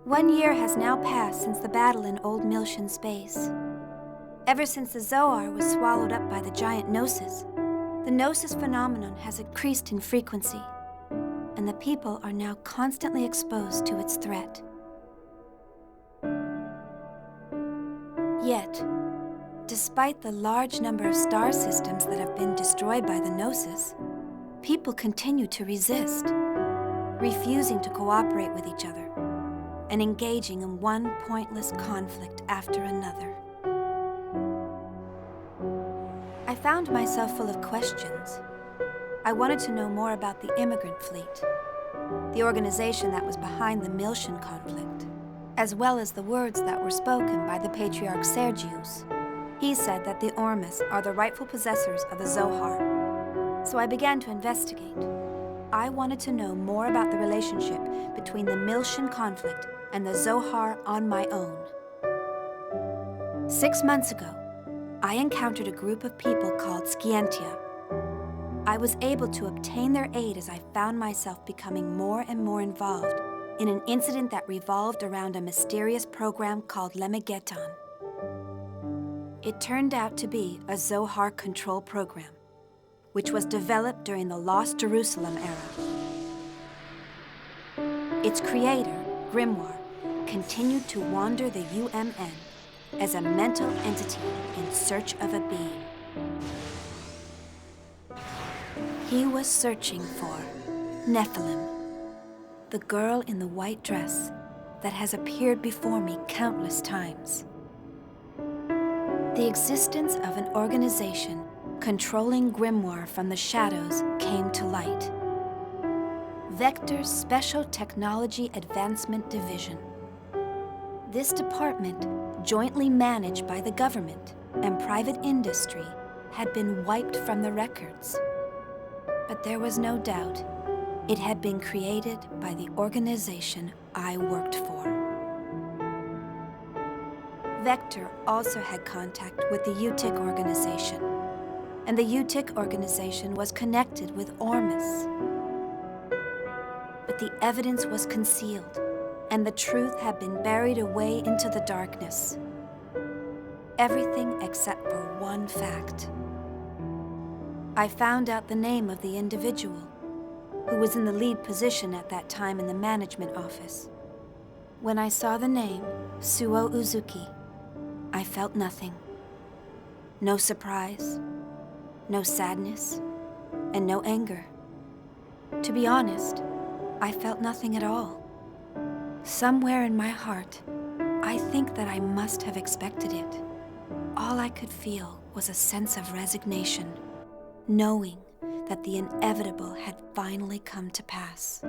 1 year has now passed since the battle in Old Miltian space. Ever since the Zohar was swallowed up by the giant Gnosis, the Gnosis phenomenon has increased in frequency, and the people are now constantly exposed to its threat. Yet, despite the large number of star systems that have been destroyed by the Gnosis, people continue to resist, refusing to cooperate with each other, and engaging in one pointless conflict after another. I found myself full of questions. I wanted to know more about the immigrant fleet, the organization that was behind the Miltian conflict, as well as the words that were spoken by the patriarch Sergius. He said that the Ormus are the rightful possessors of the Zohar. So I began to investigate. I wanted to know more about the relationship between the Miltian conflict and the Zohar on my own. 6 months ago, I encountered a group of people called Scientia. I was able to obtain their aid as I found myself becoming more and more involved in an incident that revolved around a mysterious program called Lemegeton. It turned out to be a Zohar control program, which was developed during the Lost Jerusalem era. Its creator, Grimoire, continued to wander the UMN as a mental entity in search of a being. He was searching for Nephilim, the girl in the white dress that has appeared before me countless times. The existence of an organization controlling Grimoire from the shadows came to light. Vector's Special Technology Advancement Division. This department, jointly managed by the government and private industry, had been wiped from the records. But there was no doubt it had been created by the organization I worked for. Vector also had contact with the UTIC organization, and the UTIC organization was connected with Ormus. But the evidence was concealed, and the truth had been buried away into the darkness. Everything except for one fact. I found out the name of the individual who was in the lead position at that time in the management office. When I saw the name, Suo Uzuki, I felt nothing. No surprise, no sadness, and no anger. To be honest, I felt nothing at all. Somewhere in my heart, I think that I must have expected it. All I could feel was a sense of resignation, knowing that the inevitable had finally come to pass.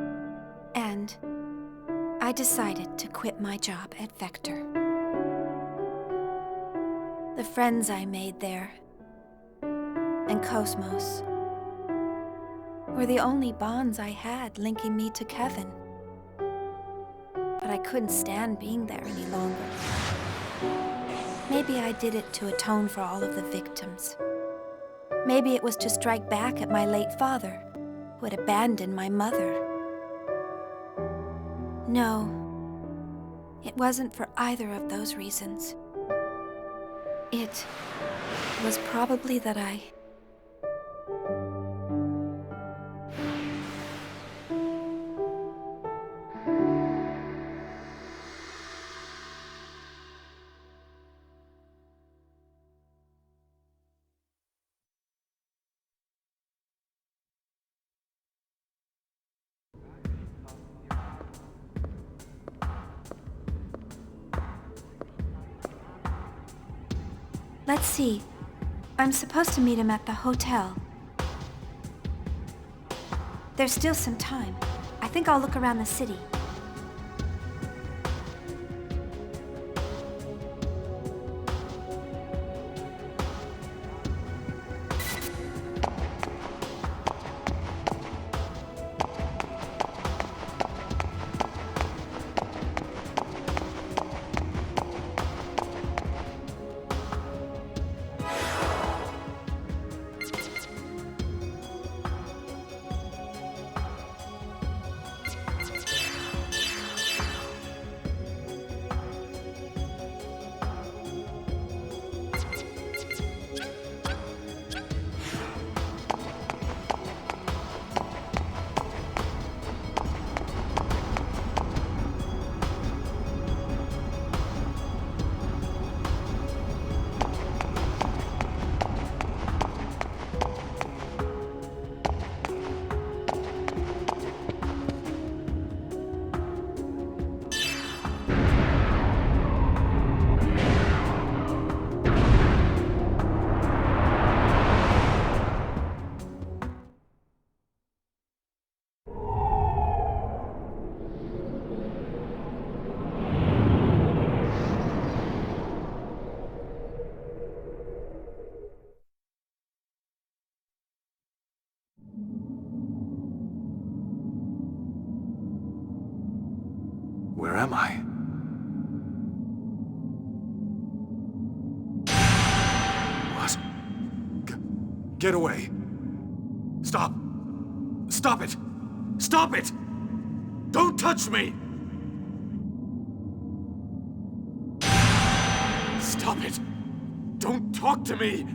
And I decided to quit my job at Vector. The friends I made there, and Cosmos, were the only bonds I had linking me to Kevin. But I couldn't stand being there any longer. Maybe I did it to atone for all of the victims. Maybe it was to strike back at my late father, who had abandoned my mother. No, it wasn't for either of those reasons. It was probably that I... Let's see. I'm supposed to meet him at the hotel. There's still some time. I think I'll look around the city. am I? What? Get away. Stop. Stop it. Stop it! Don't touch me! Stop it! Don't talk to me!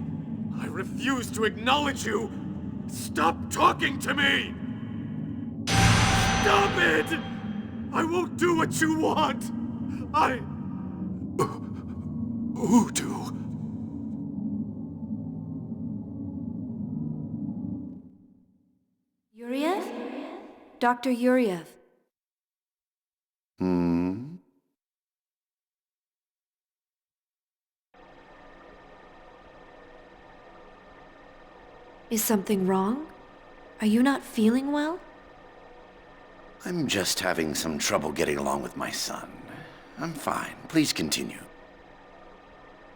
I refuse to acknowledge you! Stop talking to me! Stop it! I won't do what you want! Who do? Yuriev? Dr. Yuriev. Is something wrong? Are you not feeling well? I'm just having some trouble getting along with my son. I'm fine. Please continue.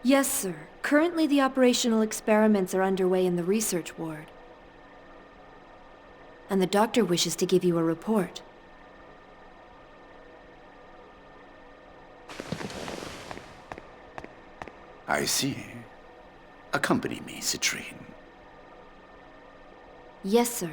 Yes, sir. Currently, the operational experiments are underway in the research ward. And the doctor wishes to give you a report. I see. Accompany me, Citrine. Yes, sir.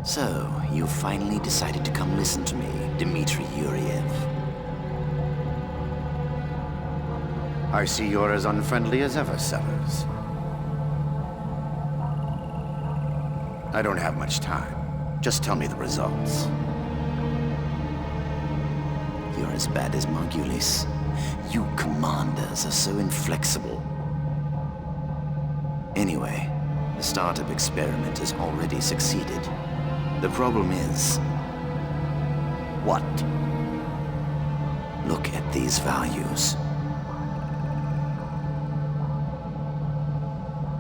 So, you finally decided to come listen to me, Dmitri Yuriev. I see you're as unfriendly as ever, Sellers. I don't have much time. Just tell me the results. You're as bad as Margulis. You commanders are so inflexible. Anyway, the startup experiment has already succeeded. The problem is... what? Look at these values.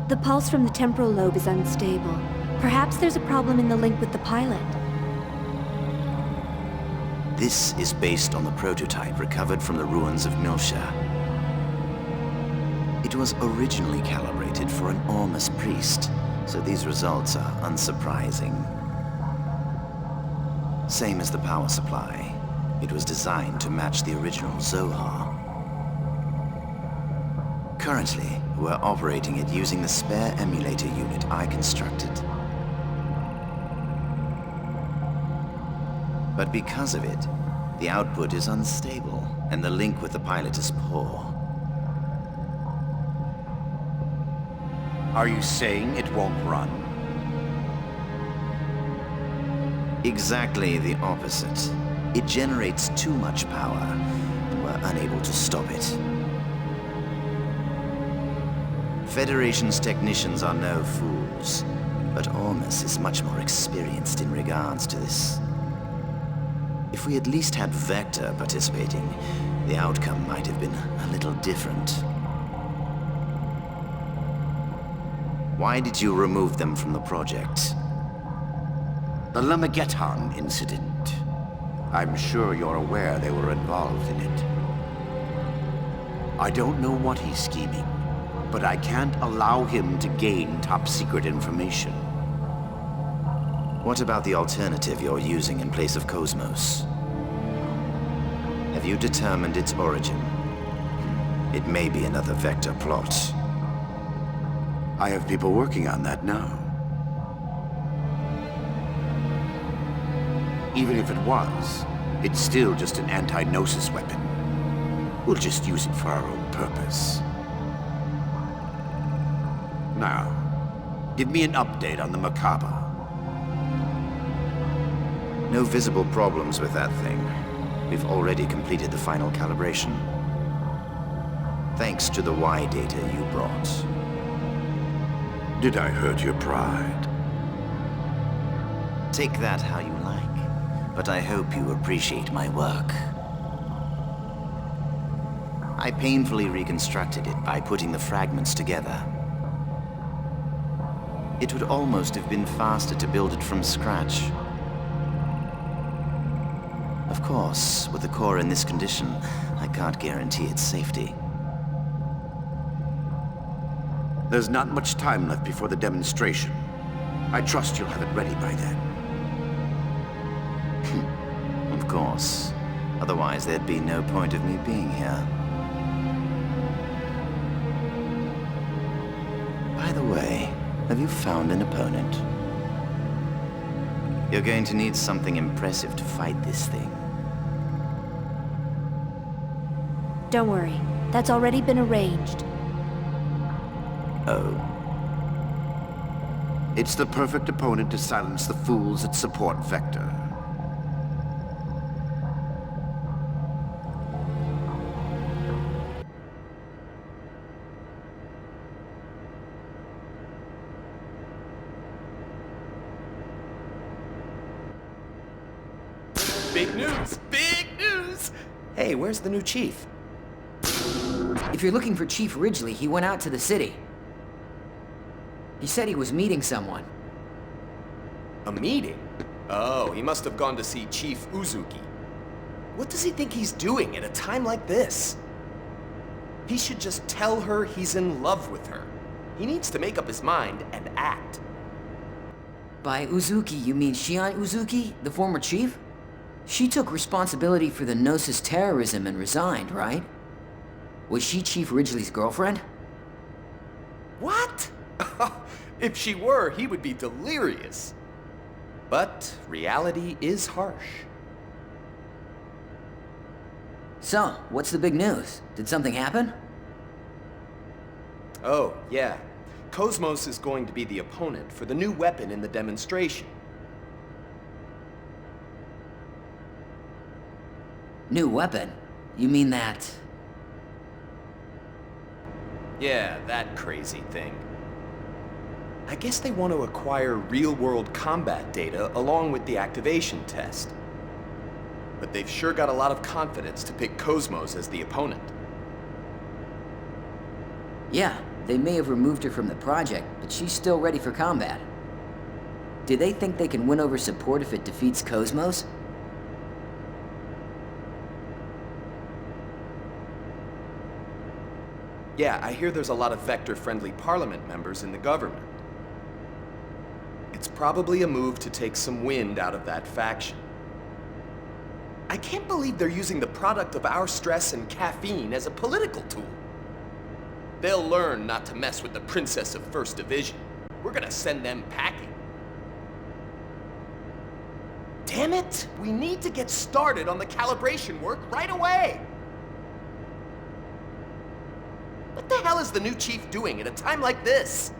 The pulse from the temporal lobe is unstable. Perhaps there's a problem in the link with the pilot. This is based on the prototype recovered from the ruins of Milsha. It was originally calibrated for an Ormus priest, so these results are unsurprising. Same as the power supply. It was designed to match the original Zohar. Currently, we're operating it using the spare emulator unit I constructed. But because of it, the output is unstable, and the link with the pilot is poor. Are you saying it won't run? Exactly the opposite. It generates too much power, and we're unable to stop it. Federation's technicians are no fools, but Ormus is much more experienced in regards to this. If we at least had Vector participating, the outcome might have been a little different. Why did you remove them from the project? The Lemmageddon incident. I'm sure you're aware they were involved in it. I don't know what he's scheming, but I can't allow him to gain top-secret information. What about the alternative you're using in place of Cosmos? Have you determined its origin? It may be another Vector plot. I have people working on that now. Even if it was, it's still just an anti-Gnosis weapon. We'll just use it for our own purpose. Now, give me an update on the Macabre. No visible problems with that thing. We've already completed the final calibration. Thanks to the Y data you brought. Did I hurt your pride? Take that how you like, but I hope you appreciate my work. I painfully reconstructed it by putting the fragments together. It would almost have been faster to build it from scratch. Of course, with the core in this condition, I can't guarantee its safety. There's not much time left before the demonstration. I trust you'll have it ready by then. Of course. Otherwise, there'd be no point of me being here. By the way, have you found an opponent? You're going to need something impressive to fight this thing. Don't worry, that's already been arranged. Oh. It's the perfect opponent to silence the fools that support Vector. Big news! Big news! Hey, where's the new chief? If you're looking for Chief Ridgely, he went out to the city. He said he was meeting someone. A meeting? Oh, he must have gone to see Chief Uzuki. What does he think he's doing at a time like this? He should just tell her he's in love with her. He needs to make up his mind and act. By Uzuki, you mean Shion Uzuki, the former chief? She took responsibility for the Gnosis terrorism and resigned, right? Was she Chief Ridgely's girlfriend? What? If she were, he would be delirious. But reality is harsh. So, what's the big news? Did something happen? Oh, yeah. Cosmos is going to be the opponent for the new weapon in the demonstration. New weapon? You mean that... Yeah, that crazy thing. I guess they want to acquire real-world combat data along with the activation test. But they've sure got a lot of confidence to pick Cosmos as the opponent. Yeah, they may have removed her from the project, but she's still ready for combat. Do they think they can win over support if it defeats Cosmos? Yeah, I hear there's a lot of Vector-friendly Parliament members in the government. It's probably a move to take some wind out of that faction. I can't believe they're using the product of our stress and caffeine as a political tool. They'll learn not to mess with the Princess of First Division. We're gonna send them packing. Damn it! We need to get started on the calibration work right away! What the hell is the new chief doing at a time like this?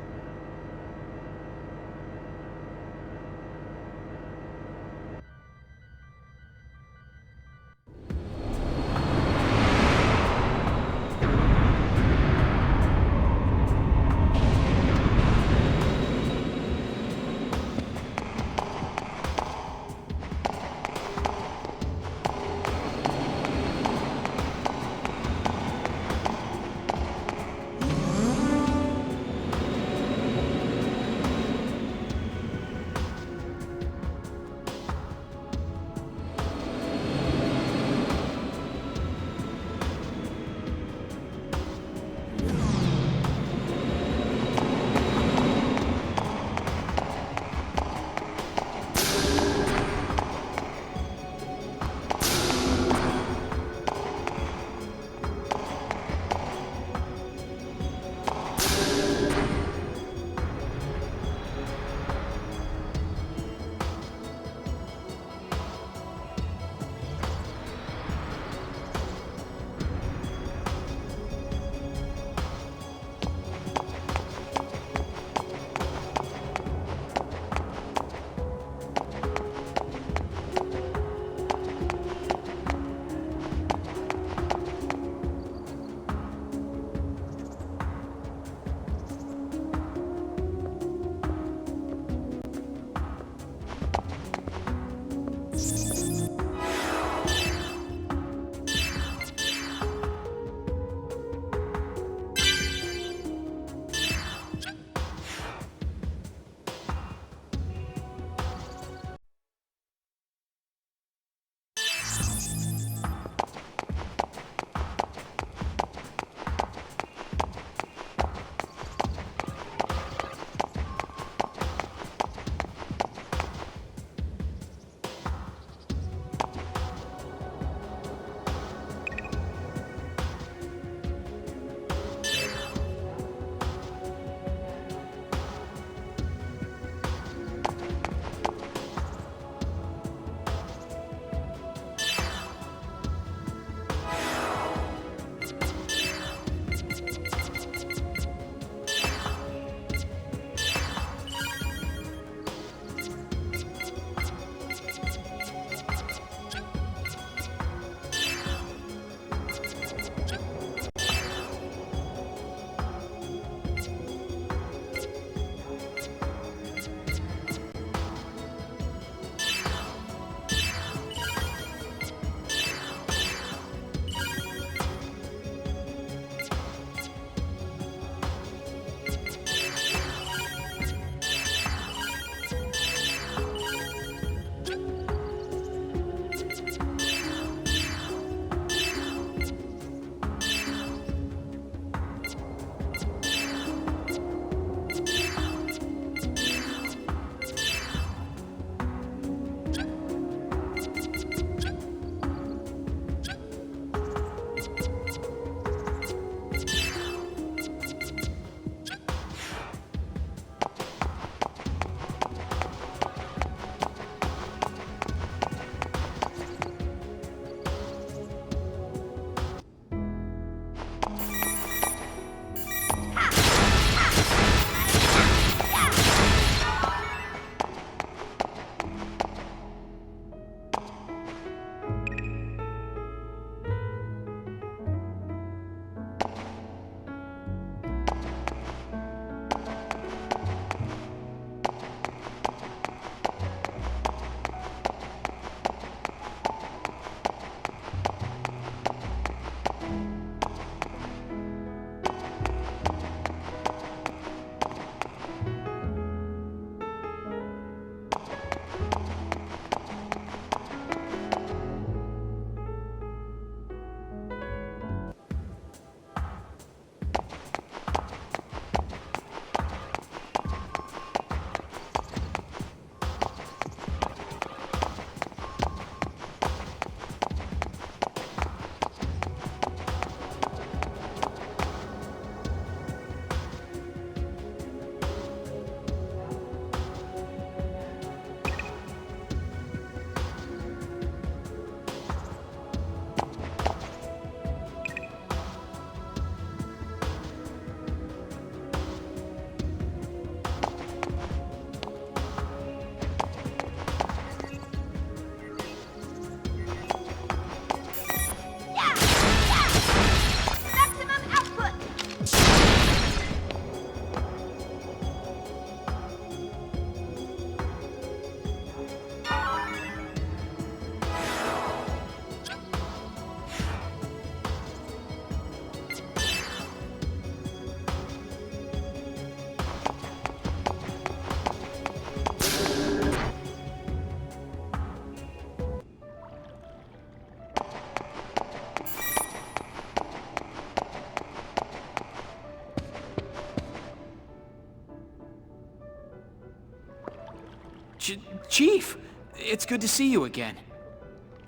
Chief, it's good to see you again.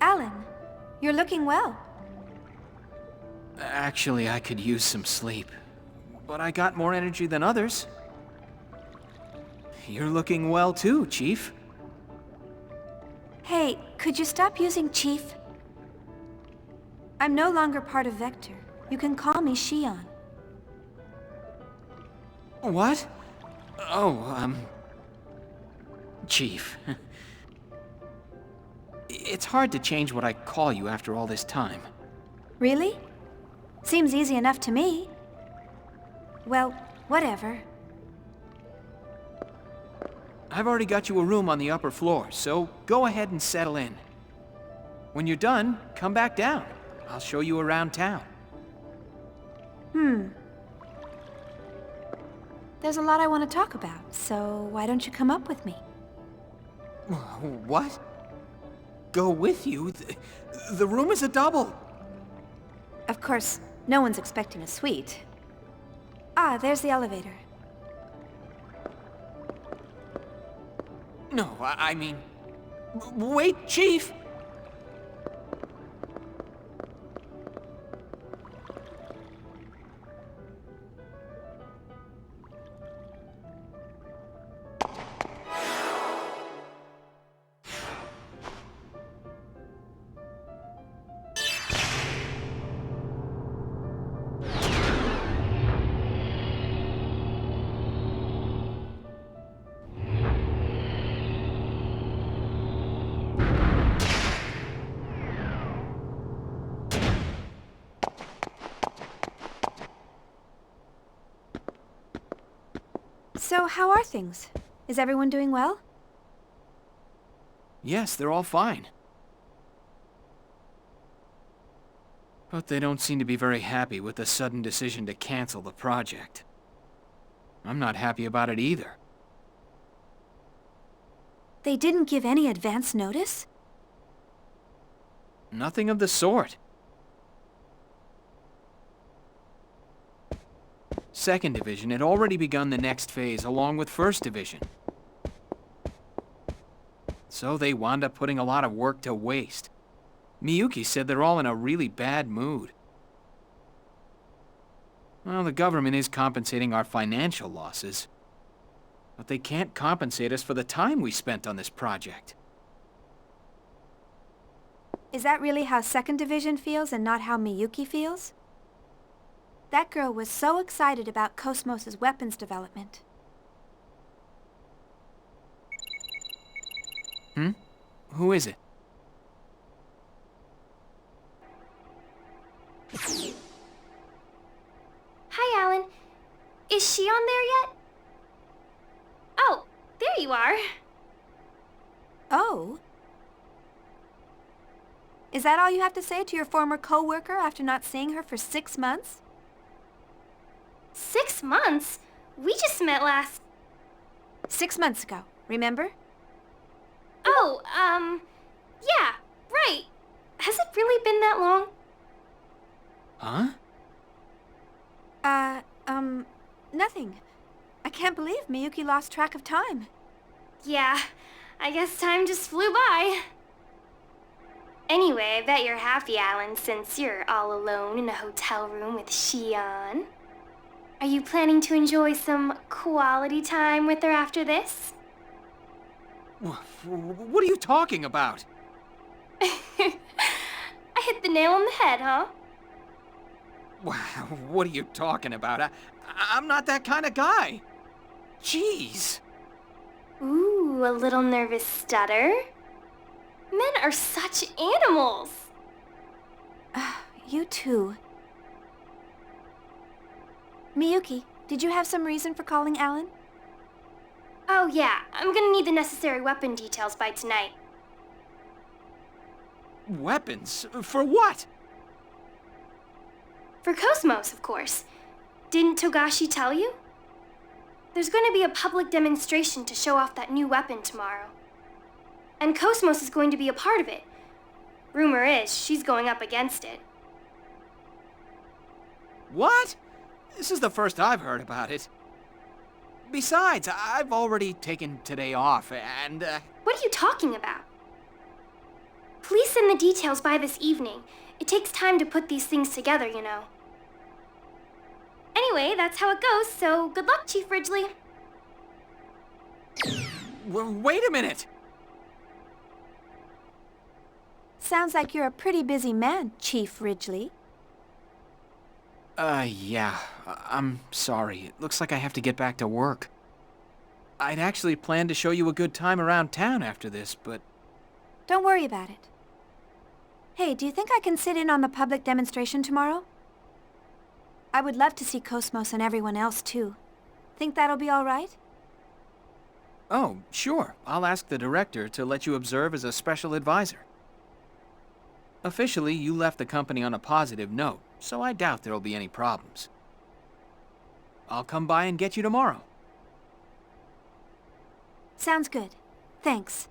Alan, you're looking well. Actually, I could use some sleep. But I got more energy than others. You're looking well too, Chief. Hey, could you stop using Chief? I'm no longer part of Vector. You can call me Shion. What? Oh, Chief. It's hard to change what I call you after all this time. Really? Seems easy enough to me. Well, whatever. I've already got you a room on the upper floor, so go ahead and settle in. When you're done, come back down. I'll show you around town. There's a lot I want to talk about, so why don't you come up with me? What? Go with you? The room is a double. Of course, no one's expecting a suite. Ah, there's the elevator. No, I mean... Wait, Chief! So, how are things? Is everyone doing well? Yes, they're all fine. But they don't seem to be very happy with the sudden decision to cancel the project. I'm not happy about it either. They didn't give any advance notice? Nothing of the sort. Second Division had already begun the next phase along with First Division. So they wound up putting a lot of work to waste. Miyuki said they're all in a really bad mood. Well, the government is compensating our financial losses. But they can't compensate us for the time we spent on this project. Is that really how Second Division feels and not how Miyuki feels? That girl was so excited about Cosmos' weapons development. Who is it? Hi, Alan. Is she on there yet? Oh, there you are. Oh? Is that all you have to say to your former co-worker after not seeing her for 6 months? 6 months? We just met last... 6 months ago, remember? Oh, yeah, right. Has it really been that long? Huh? Nothing. I can't believe Miyuki lost track of time. Yeah, I guess time just flew by. Anyway, I bet you're happy, Alan, since you're all alone in a hotel room with Shion. Are you planning to enjoy some quality time with her after this? What are you talking about? I hit the nail on the head, huh? What are you talking about? I'm not that kind of guy. Jeez. Ooh, a little nervous stutter? Men are such animals. You too. Miyuki, did you have some reason for calling Alan? Oh yeah, I'm gonna need the necessary weapon details by tonight. Weapons? For what? For Cosmos, of course. Didn't Togashi tell you? There's going to be a public demonstration to show off that new weapon tomorrow. And Cosmos is going to be a part of it. Rumor is she's going up against it. What? This is the first I've heard about it. Besides, I've already taken today off, and, What are you talking about? Please send the details by this evening. It takes time to put these things together, you know. Anyway, that's how it goes, so good luck, Chief Ridgely. wait a minute! Sounds like you're a pretty busy man, Chief Ridgely. Yeah. I'm sorry. It looks like I have to get back to work. I'd actually planned to show you a good time around town after this, but... Don't worry about it. Hey, do you think I can sit in on the public demonstration tomorrow? I would love to see Cosmos and everyone else, too. Think that'll be all right? Oh, sure. I'll ask the director to let you observe as a special advisor. Officially, you left the company on a positive note, so I doubt there'll be any problems. I'll come by and get you tomorrow. Sounds good. Thanks.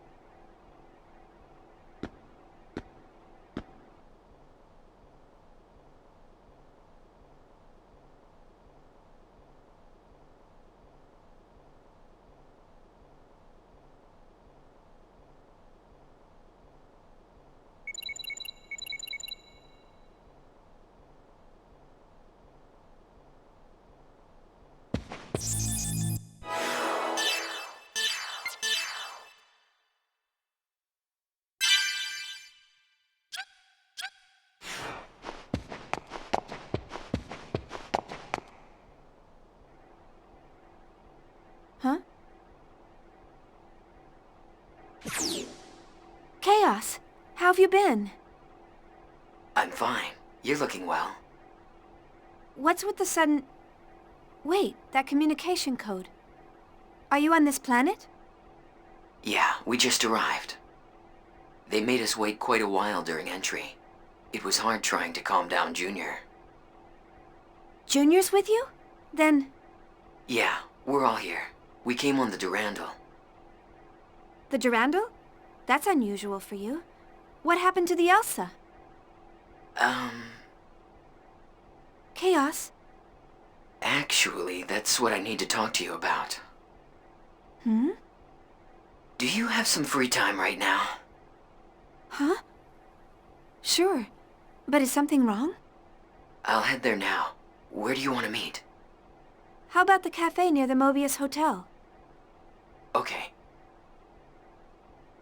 Huh? Chaos, how have you been? I'm fine. You're looking well. What's with the sudden... Wait, that communication code. Are you on this planet? Yeah, we just arrived. They made us wait quite a while during entry. It was hard trying to calm down Junior. Junior's with you? Then... Yeah, we're all here. We came on the Durandal. The Durandal? That's unusual for you. What happened to the Elsa? Chaos? Actually, that's what I need to talk to you about. Hmm? Do you have some free time right now? Huh? Sure. But is something wrong? I'll head there now. Where do you want to meet? How about the cafe near the Mobius Hotel? Okay.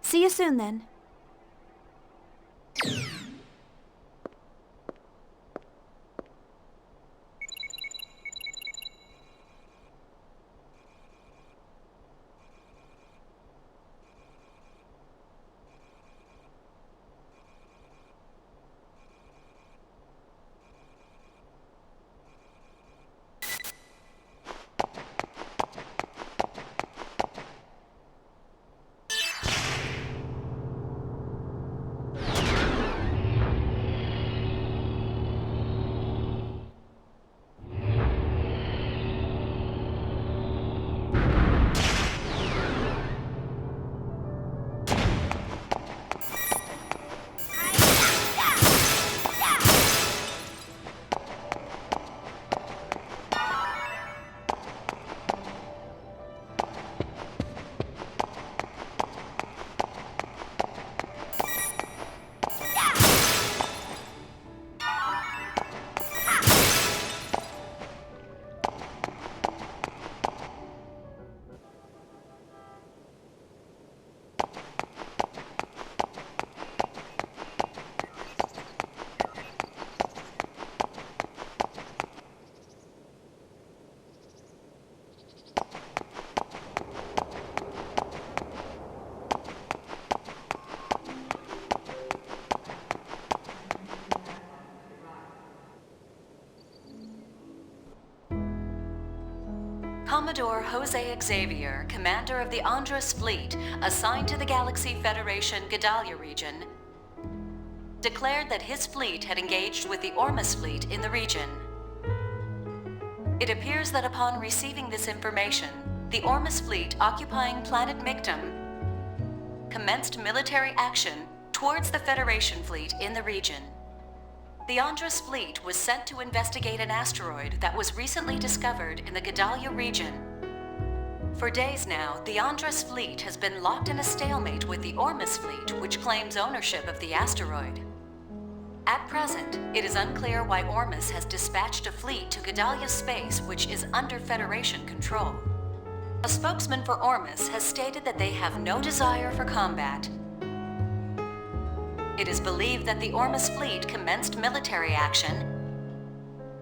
See you soon, then. Commodore Jose Xavier, commander of the Andros fleet, assigned to the Galaxy Federation Gedalia region, declared that his fleet had engaged with the Ormus fleet in the region. It appears that upon receiving this information, the Ormus fleet occupying planet Mictum commenced military action towards the Federation fleet in the region. The Andros fleet was sent to investigate an asteroid that was recently discovered in the Gedalia region. For days now, the Andres fleet has been locked in a stalemate with the Ormus fleet, which claims ownership of the asteroid. At present, it is unclear why Ormus has dispatched a fleet to Gedalia space, which is under Federation control. A spokesman for Ormus has stated that they have no desire for combat. It is believed that the Ormus fleet commenced military action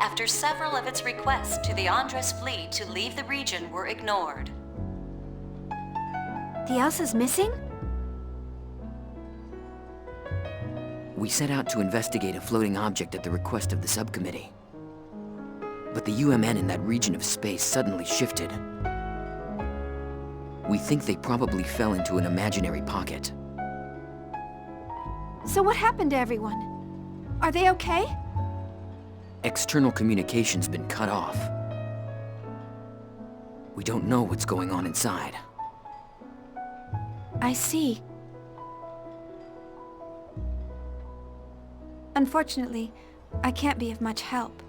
after several of its requests to the Andres fleet to leave the region were ignored. The Elsa's missing? We set out to investigate a floating object at the request of the subcommittee. But the UMN in that region of space suddenly shifted. We think they probably fell into an imaginary pocket. So what happened to everyone? Are they okay? External communication's been cut off. We don't know what's going on inside. I see. Unfortunately, I can't be of much help.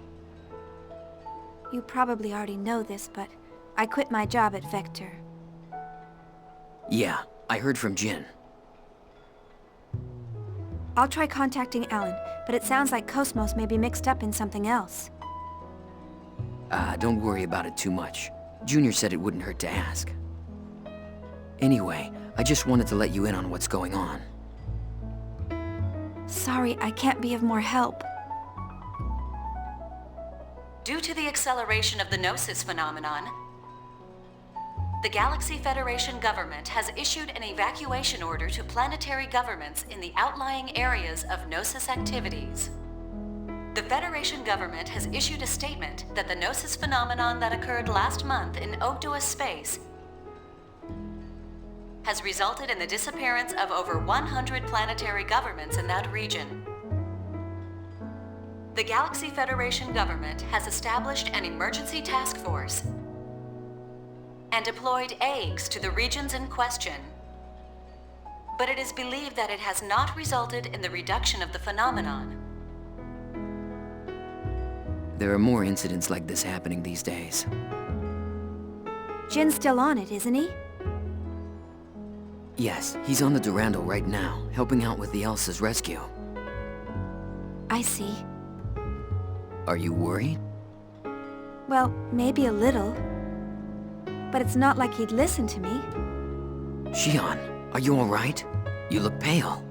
You probably already know this, but I quit my job at Vector. Yeah, I heard from Jin. I'll try contacting Alan, but it sounds like Cosmos may be mixed up in something else. Don't worry about it too much. Junior said it wouldn't hurt to ask. Anyway, I just wanted to let you in on what's going on. Sorry, I can't be of more help. Due to the acceleration of the Gnosis phenomenon, the Galaxy Federation government has issued an evacuation order to planetary governments in the outlying areas of Gnosis activities. The Federation government has issued a statement that the Gnosis phenomenon that occurred last month in Ogdoa space has resulted in the disappearance of over 100 planetary governments in that region. The Galaxy Federation government has established an emergency task force and deployed eggs to the regions in question. But it is believed that it has not resulted in the reduction of the phenomenon. There are more incidents like this happening these days. Jin's still on it, isn't he? Yes, he's on the Durandal right now, helping out with the Elsa's rescue. I see. Are you worried? Well, maybe a little. But it's not like he'd listen to me. Xion, are you alright? You look pale.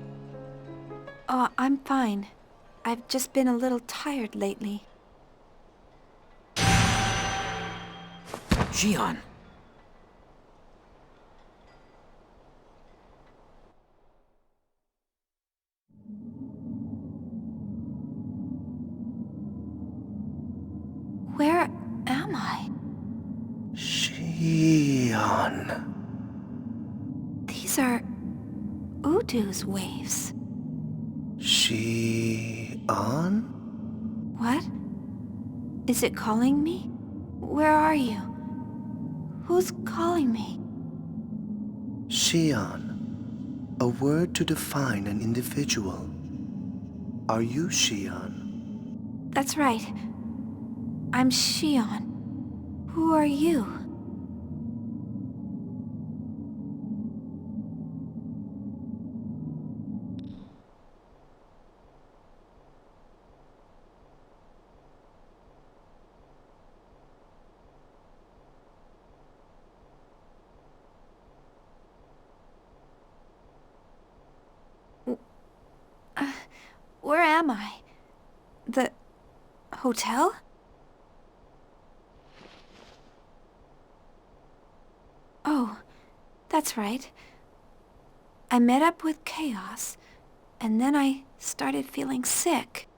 Oh, I'm fine. I've just been a little tired lately. Xion! Where am I? Xion. These are Udu's waves. Xion? What? Is it calling me? Where are you? Who's calling me? Xion. A word to define an individual. Are you Xion? That's right. I'm Xion. Who are you? Where am I? The hotel? Oh, that's right. I met up with Chaos, and then I started feeling sick.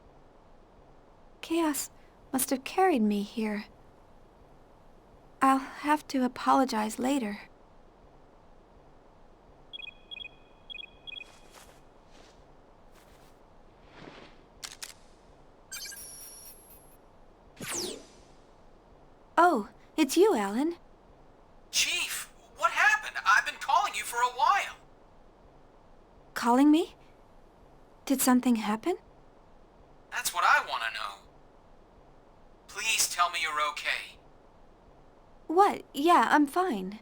Chaos must have carried me here. I'll have to apologize later. Oh, it's you, Alan. Chief, what happened? I've been calling you for a while. Calling me? Did something happen? That's what I want to know. Please tell me you're okay. What? Yeah, I'm fine.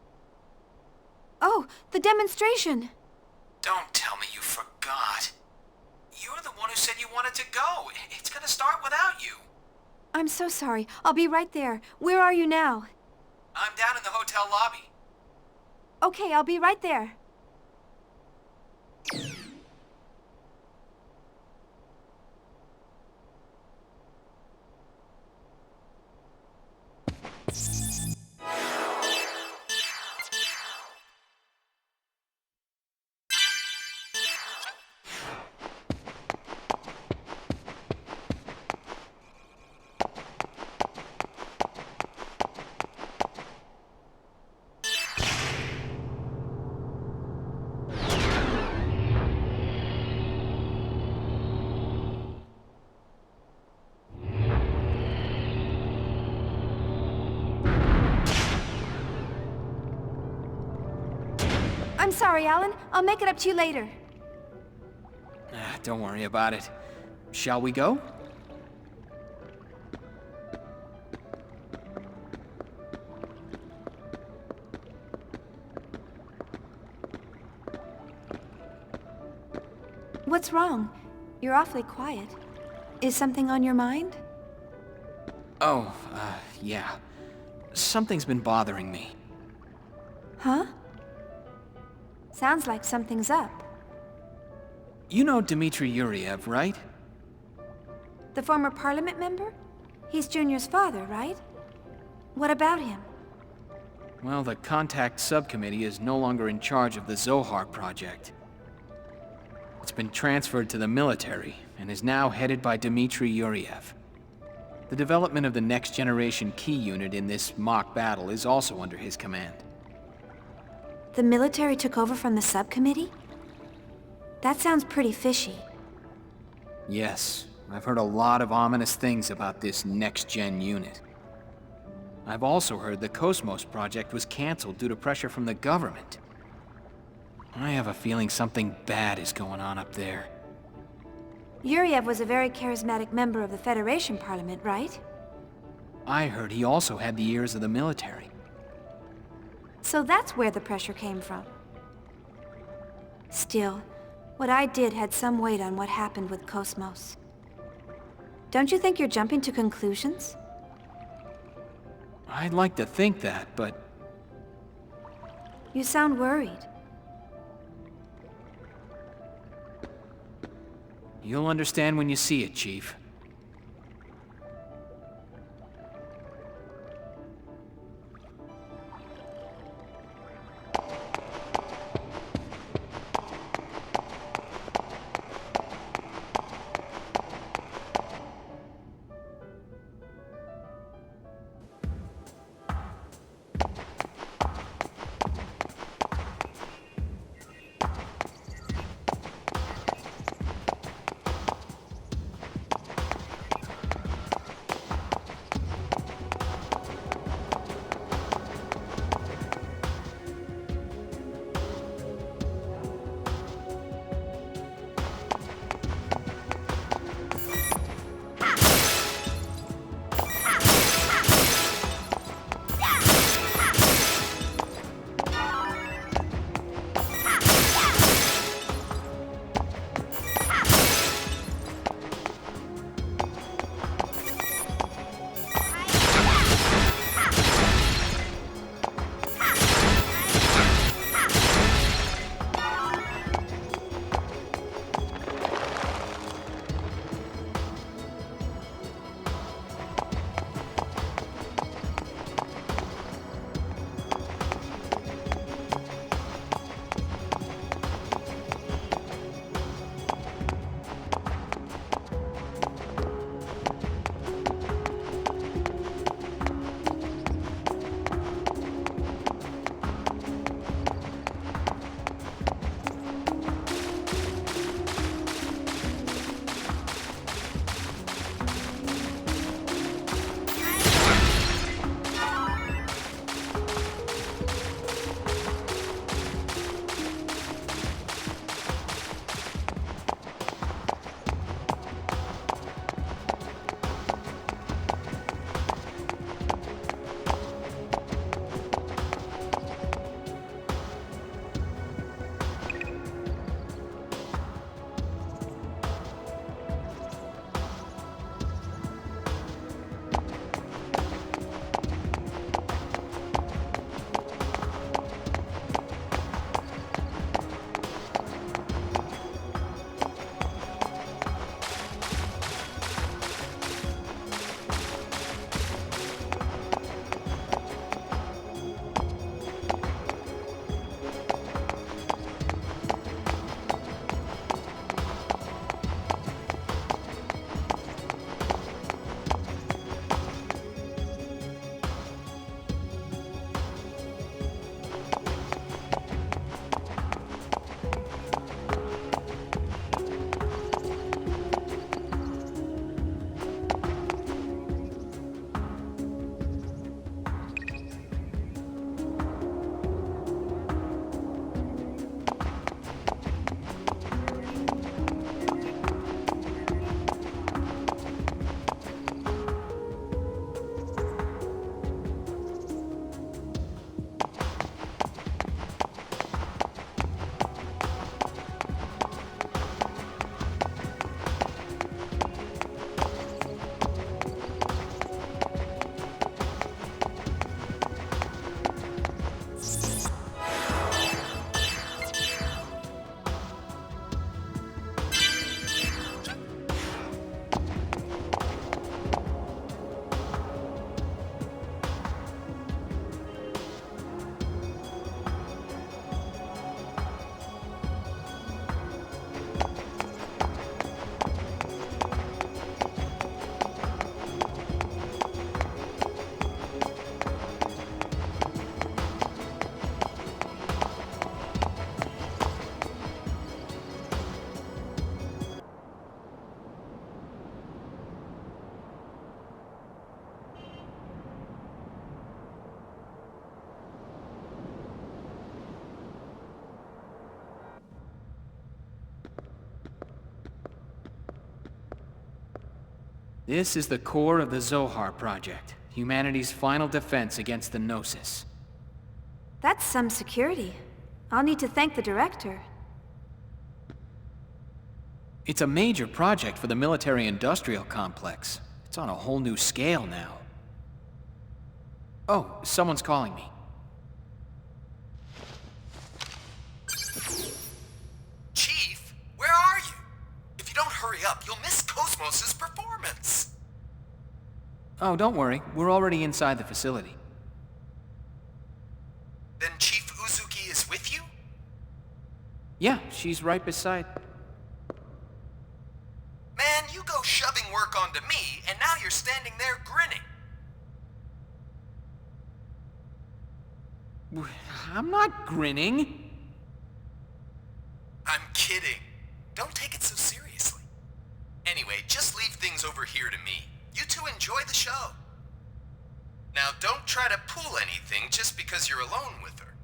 Oh, the demonstration! Don't tell me you forgot. You're the one who said you wanted to go. It's gonna start without you. I'm so sorry. I'll be right there. Where are you now? I'm down in the hotel lobby. Okay, I'll be right there. I'm sorry, Alan. I'll make it up to you later. Don't worry about it. Shall we go? What's wrong? You're awfully quiet. Is something on your mind? Oh, yeah. Something's been bothering me. Huh? Sounds like something's up. You know Dmitry Yuriev, right? The former parliament member? He's Junior's father, right? What about him? Well, the Contact Subcommittee is no longer in charge of the Zohar project. It's been transferred to the military and is now headed by Dmitry Yuriev. The development of the next generation key unit in this mock battle is also under his command. The military took over from the subcommittee? That sounds pretty fishy. Yes, I've heard a lot of ominous things about this next-gen unit. I've also heard the Cosmos project was canceled due to pressure from the government. I have a feeling something bad is going on up there. Yuriev was a very charismatic member of the Federation Parliament, right? I heard he also had the ears of the military. So that's where the pressure came from. Still, what I did had some weight on what happened with Cosmos. Don't you think you're jumping to conclusions? I'd like to think that, but You sound worried. you'll understand when you see it, Chief. This is the core of the Zohar Project, humanity's final defense against the Gnosis. That's some security. I'll need to thank the director. It's a major project for the military-industrial complex. It's on a whole new scale now. Oh, someone's calling me. Chief, where are you? If you don't hurry up, you'll miss Cosmos' performance. Oh, don't worry. We're already inside the facility. Then Chief Uzuki is with you? Yeah, she's right beside... Man, you go shoving work onto me, and now you're standing there grinning. I'm not grinning. I'm kidding. Don't take it so seriously. Anyway, just leave things over here to me. You two enjoy the show. Now, don't try to pull anything just because you're alone with her.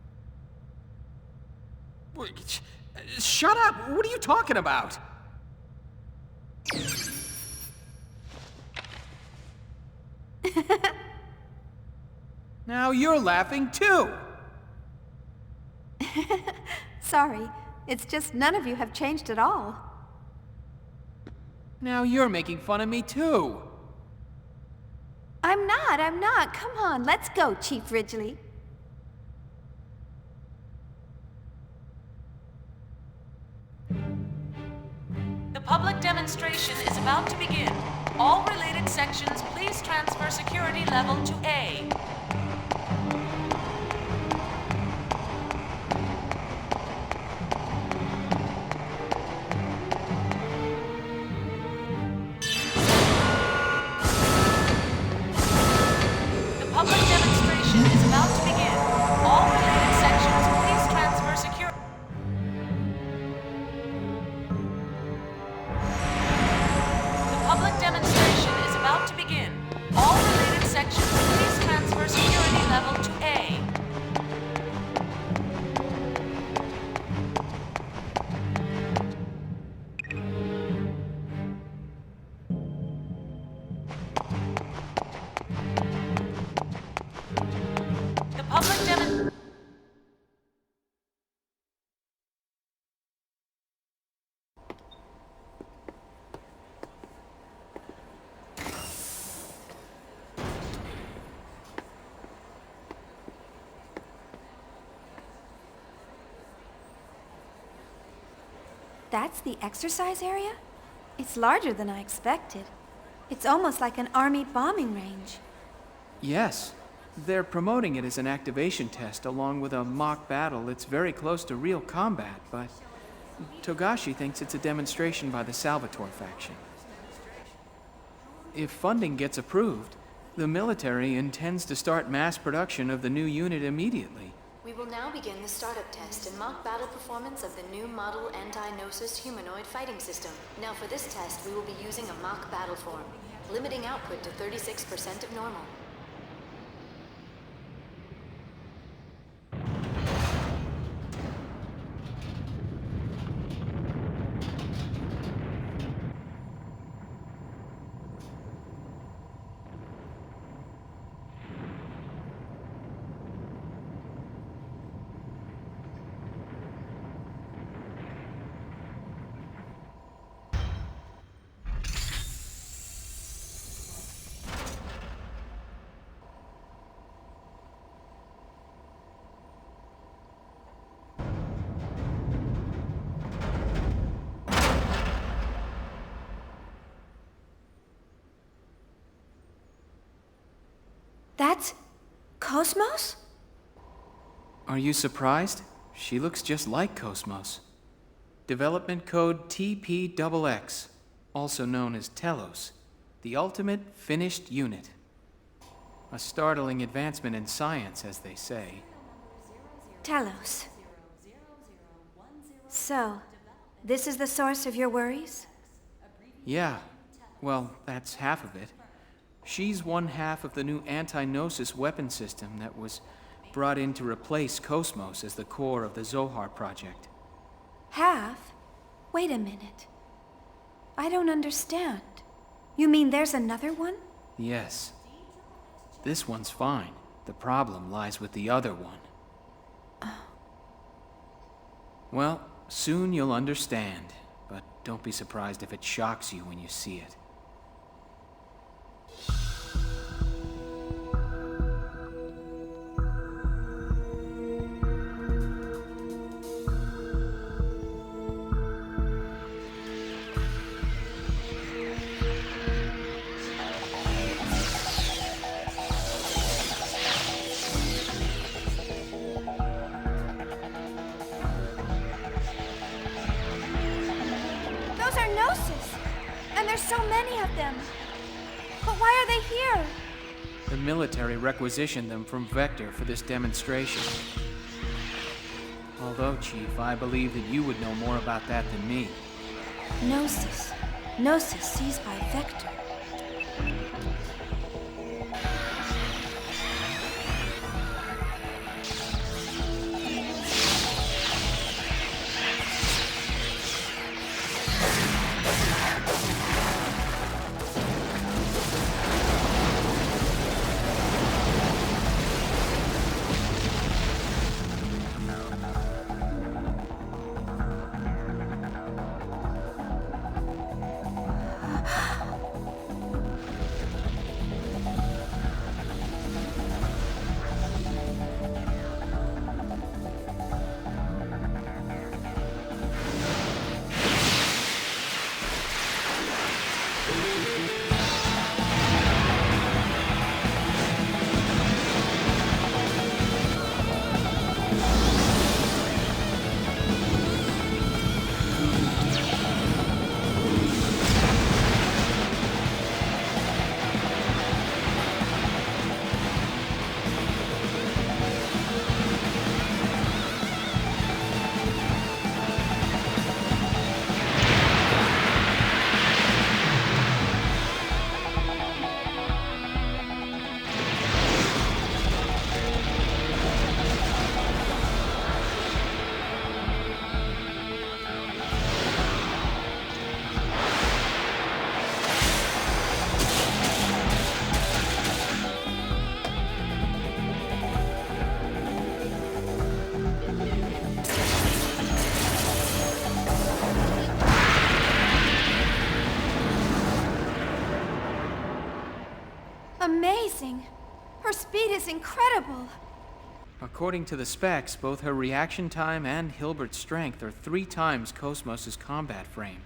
Shut up! What are you talking about? Now you're laughing too! Sorry, it's just none of you have changed at all. Now you're making fun of me too! I'm not. Come on, let's go, Chief Ridgely. The public demonstration is about to begin. All related sections, please transfer security level to A. The public demonstration is about to begin. All related sections, please transfer security. The public demonstration is about to begin. All related sections, please transfer security level to A. The public demonstration. That's the exercise area? It's larger than I expected. It's almost like an army bombing range. Yes. They're promoting it as an activation test along with a mock battle. It's very close to real combat, but Togashi thinks it's a demonstration by the Salvatore faction. If funding gets approved, the military intends to start mass production of the new unit immediately. We will now begin the startup test and mock battle performance of the new model anti-Gnosis humanoid fighting system. Now for this test, we will be using a mock battle form, limiting output to 36% of normal. That's Cosmos? Are you surprised? She looks just like Cosmos. Development code TPXX, also known as Telos, the ultimate finished unit. A startling advancement in science, as they say. Telos. So, this is the source of your worries? Yeah, well, that's half of it. She's one half of the new anti-Gnosis weapon system that was brought in to replace Cosmos as the core of the Zohar project. Half? Wait a minute. I don't understand. You mean there's another one? Yes. This one's fine. The problem lies with the other one. Well, soon you'll understand, but don't be surprised if it shocks you when you see it. Those are Gnosis! And there's so many of them! But why are they here? The military requisitioned them from Vector for this demonstration. Although, Chief, I believe that you would know more about that than me. Gnosis. Gnosis seized by Vector. Amazing! Her speed is incredible! According to the specs, both her reaction time and Hilbert's strength are 3 times Cosmos' combat frame.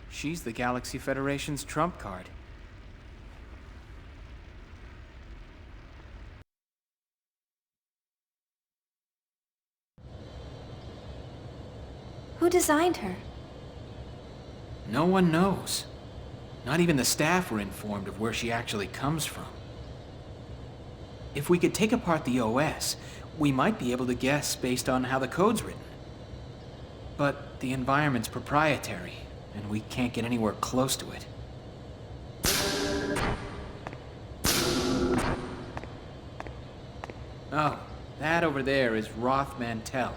She's the Galaxy Federation's trump card. Who designed her? No one knows. Not even the staff were informed of where she actually comes from. If we could take apart the OS, we might be able to guess based on how the code's written. But the environment's proprietary, and we can't get anywhere close to it. Oh, that over there is Roth Mantell,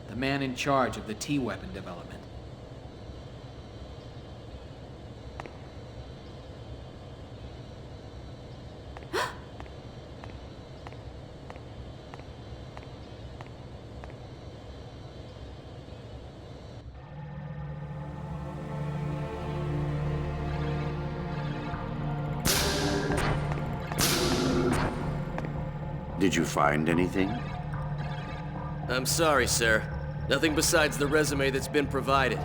the man in charge of the T-weapon development. Did you find anything? I'm sorry, sir. Nothing besides the resume that's been provided.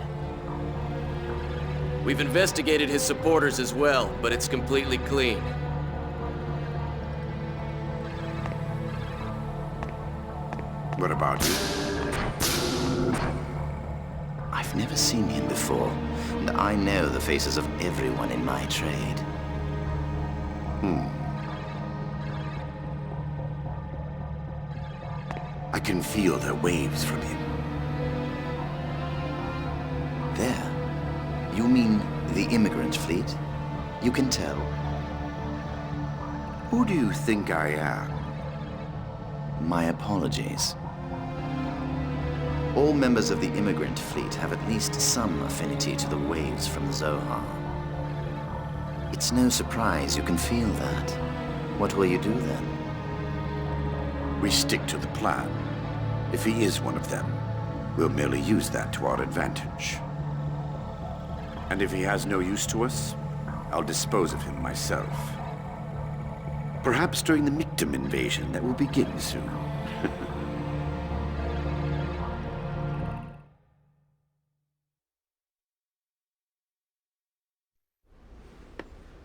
We've investigated his supporters as well, but it's completely clean. What about you? I've never seen him before, and I know the faces of everyone in my trade. I can feel the waves from him. There. You mean the immigrant fleet? You can tell. Who do you think I am? My apologies. All members of the immigrant fleet have at least some affinity to the waves from the Zohar. It's no surprise you can feel that. What will you do then? We stick to the plan. If he is one of them, we'll merely use that to our advantage. And if he has no use to us, I'll dispose of him myself. Perhaps during the Mictum invasion that will begin soon.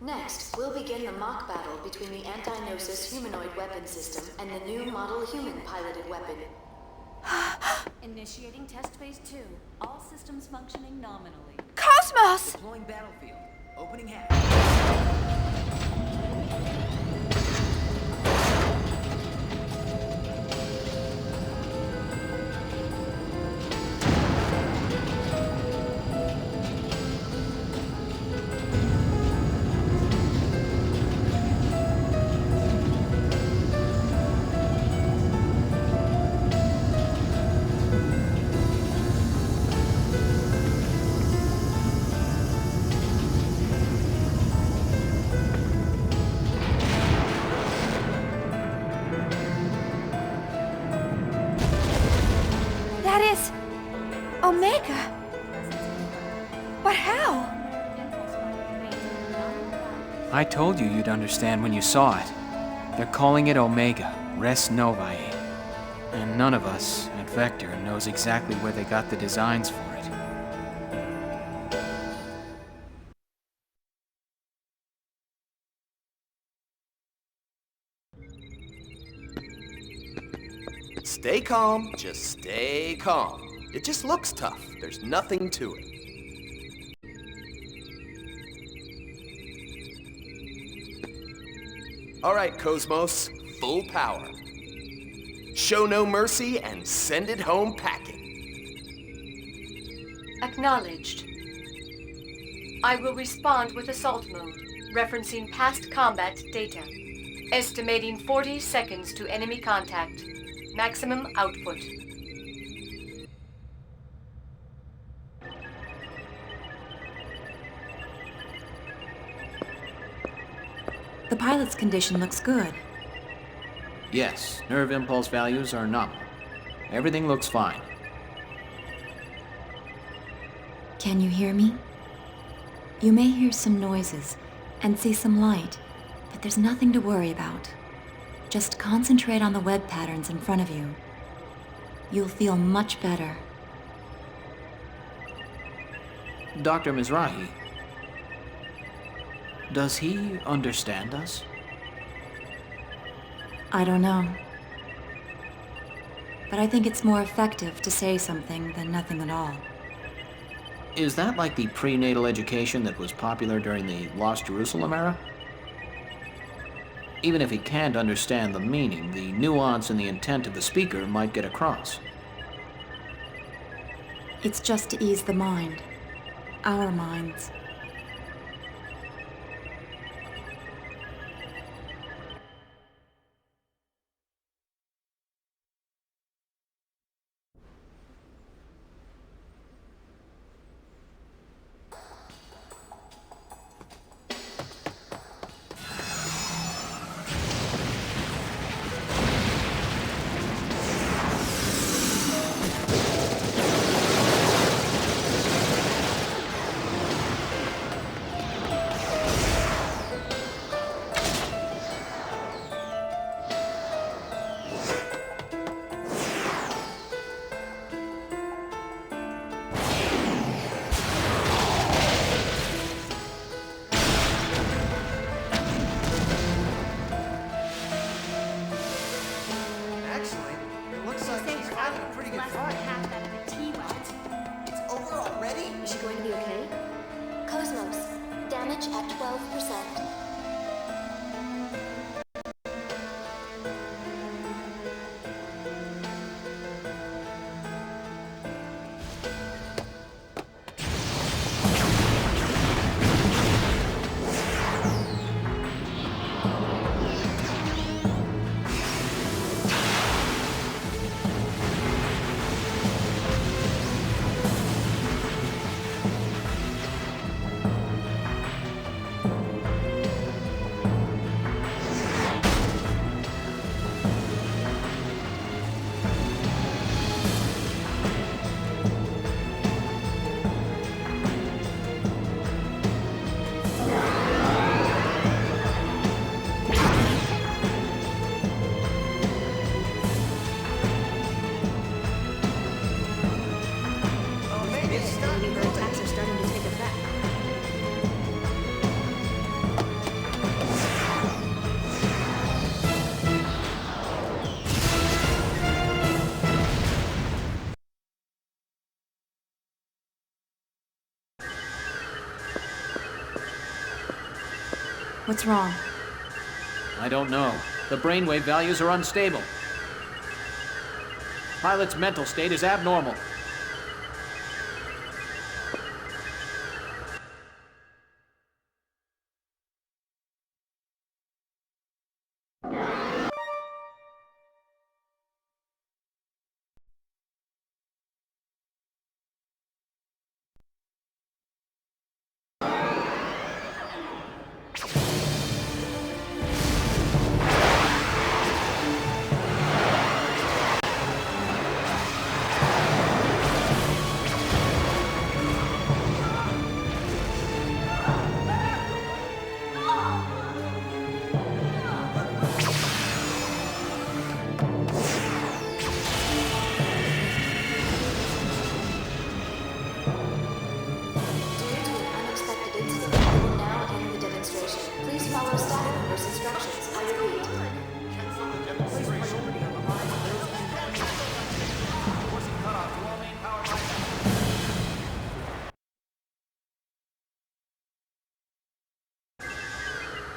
Next, we'll begin the mock battle between the anti-Gnosis humanoid weapon system and the new model human-piloted weapon. Initiating test phase 2. All systems functioning nominally. Cosmos! Deploying battlefield. Opening hatch. That is... Omega. But how? I told you you'd understand when you saw it. They're calling it Omega, Res Novae. And none of us at Vector knows exactly where they got the designs for it. Stay calm, just stay calm. It just looks tough. There's nothing to it. All right, Cosmos, full power. Show no mercy and send it home packing. Acknowledged. I will respond with assault mode, referencing past combat data. Estimating 40 seconds to enemy contact. Maximum output. The pilot's condition looks good. Yes, nerve impulse values are nominal. Everything looks fine. Can you hear me? You may hear some noises and see some light, but there's nothing to worry about. Just concentrate on the web patterns in front of you. You'll feel much better. Dr. Mizrahi, does he understand us? I don't know. But I think it's more effective to say something than nothing at all. Is that like the prenatal education that was popular during the Lost Jerusalem era? Even if he can't understand the meaning, the nuance and the intent of the speaker might get across. It's just to ease the mind. Our minds. What's wrong? I don't know. The brainwave values are unstable. Pilot's mental state is abnormal.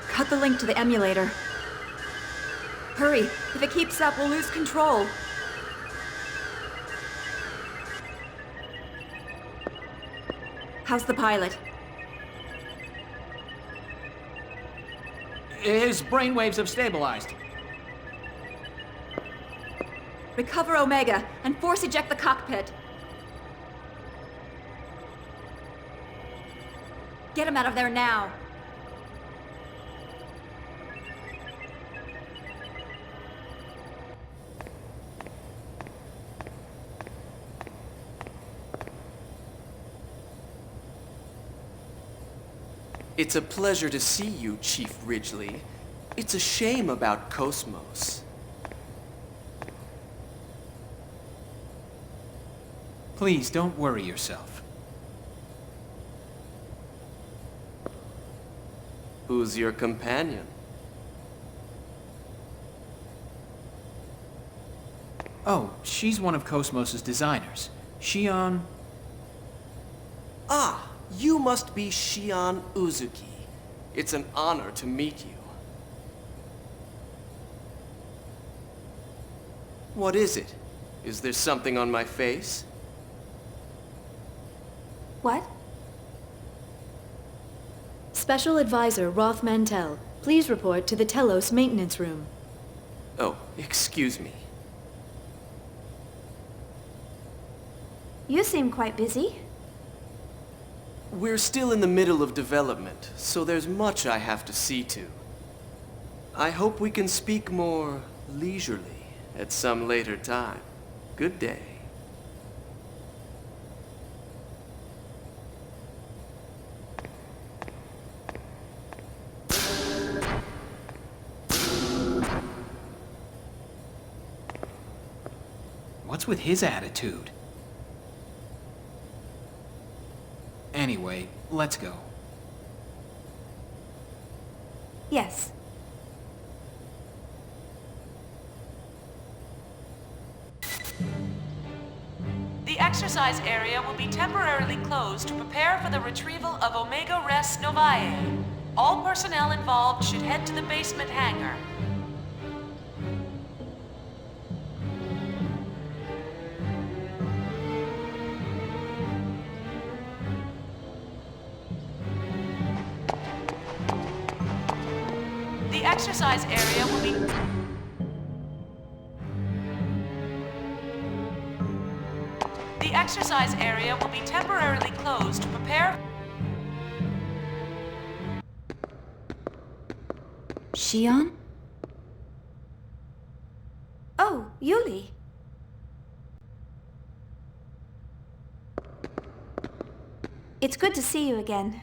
Cut the link to the emulator. Hurry! If it keeps up, we'll lose control. How's the pilot? His brainwaves have stabilized. Recover Omega and force eject the cockpit. Get him out of there now. It's a pleasure to see you, Chief Ridgely. It's a shame about Cosmos. Please, don't worry yourself. Who's your companion? Oh, she's one of Cosmos's designers. Shion... Ah, you must be Shion Uzuki. It's an honor to meet you. What is it? Is there something on my face? What? Special Advisor Roth Mantell, please report to the Telos maintenance room. Oh, excuse me. You seem quite busy. We're still in the middle of development, so there's much I have to see to. I hope we can speak more leisurely at some later time. Good day. What's with his attitude? Anyway, let's go. Yes. The exercise area will be temporarily closed to prepare for the retrieval of Omega Res Novae. All personnel involved should head to the basement hangar. The exercise area will be... The exercise area will be temporarily closed to prepare... Shion? Oh, Yuli. It's good to see you again.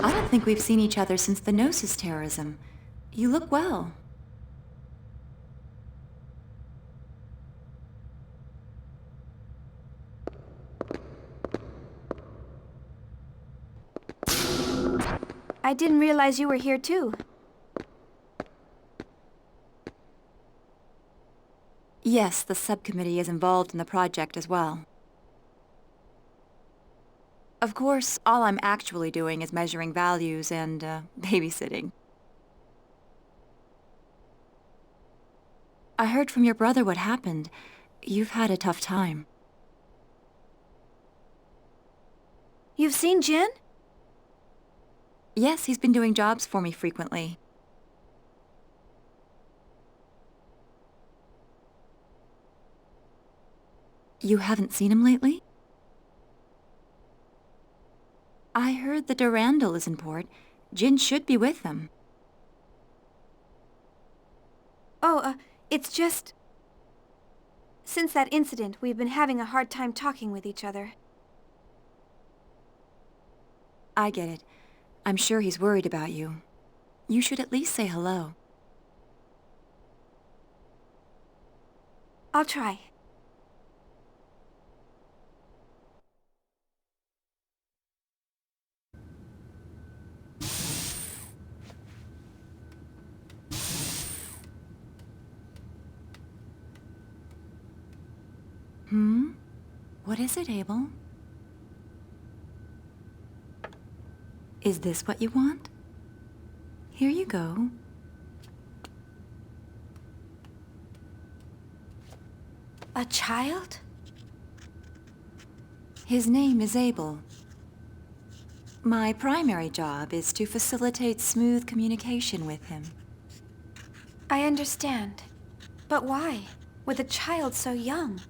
I don't think we've seen each other since the Gnosis terrorism. You look well. I didn't realize you were here too. Yes, the subcommittee is involved in the project as well. Of course, all I'm actually doing is measuring values and, babysitting. I heard from your brother what happened. You've had a tough time. You've seen Jin? Yes, he's been doing jobs for me frequently. You haven't seen him lately? I heard the Durandal is in port. Jin should be with them. Oh, it's just... Since that incident, we've been having a hard time talking with each other. I get it. I'm sure he's worried about you. You should at least say hello. I'll try. What is it, Abel? Is this what you want? Here you go. A child? His name is Abel. My primary job is to facilitate smooth communication with him. I understand. But why? With a child so young?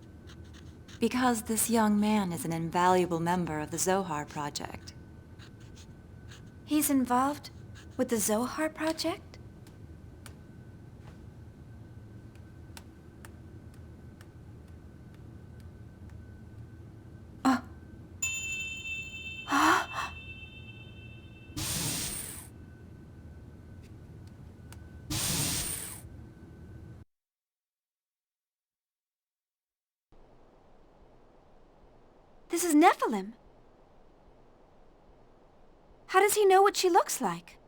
Because this young man is an invaluable member of the Zohar Project. He's involved with the Zohar Project? Oh. This is Nephilim. How does he know what she looks like?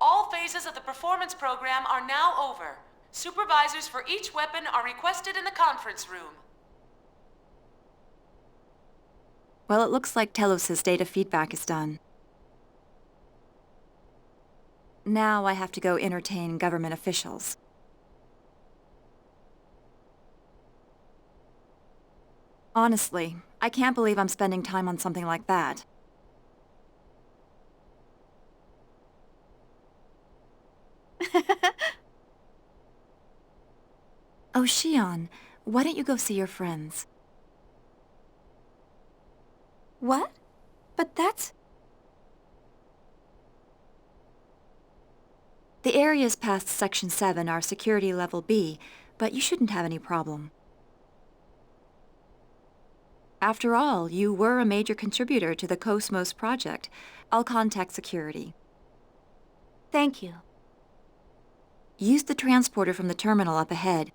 All phases of the performance program are now over. Supervisors for each weapon are requested in the conference room. Well, it looks like Telos' data feedback is done. Now I have to go entertain government officials. Honestly, I can't believe I'm spending time on something like that. Oh, Shion, why don't you go see your friends? What? But that's... The areas past Section 7 are Security Level B, but you shouldn't have any problem. After all, you were a major contributor to the Cosmos project. I'll contact security. Thank you. Use the transporter from the terminal up ahead.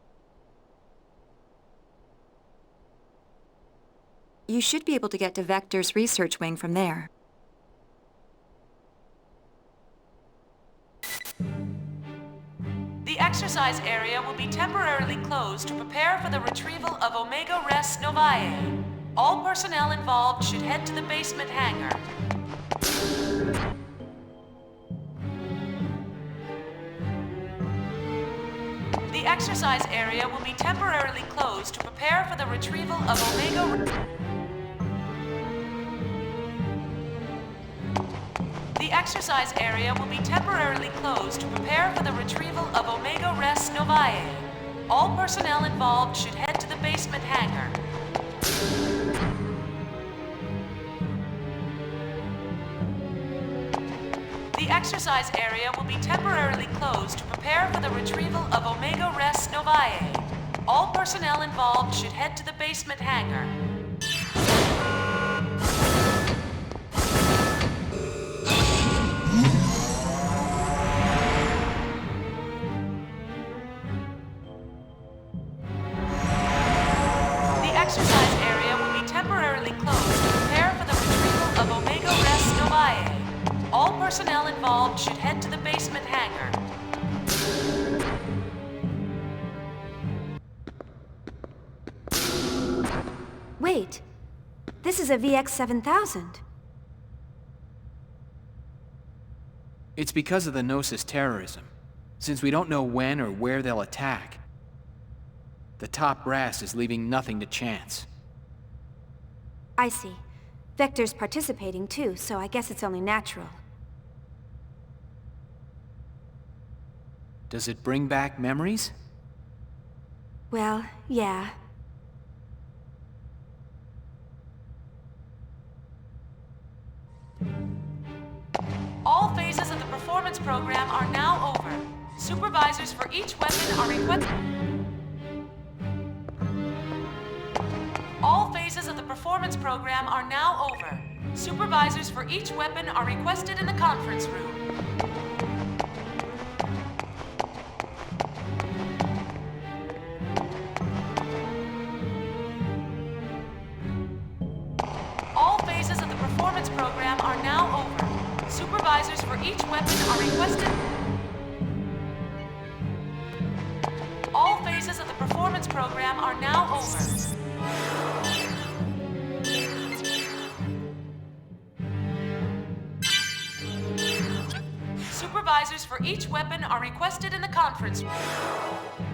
You should be able to get to Vector's research wing from there. The exercise area will be temporarily closed to prepare for the retrieval of Omega Res Novae. All personnel involved should head to the basement hangar. The exercise area will be temporarily closed to prepare for the retrieval of Omega... The exercise area will be temporarily closed to prepare for the retrieval of Omega Res Novae. All personnel involved should head to the basement hangar. The exercise area will be temporarily closed to prepare for the retrieval of Omega Res Novae. All personnel involved should head to the basement hangar. The exercise area will be temporarily closed to prepare for the retrieval of Omega Res Novae. All personnel involved should head to the basement hangar. Wait. This is a VX-7000. It's because of the Gnosis terrorism. Since we don't know when or where they'll attack, the top brass is leaving nothing to chance. I see. Vector's participating too, so I guess it's only natural. Does it bring back memories? Well, yeah. All phases of the performance program are now over. Supervisors for each weapon are requested. All phases of the performance program are now over. Supervisors for each weapon are requested in the conference room. All phases of the performance program are now over. Supervisors for each weapon are requested. All phases of the performance program are now over. Supervisors for each weapon are requested in the conference room.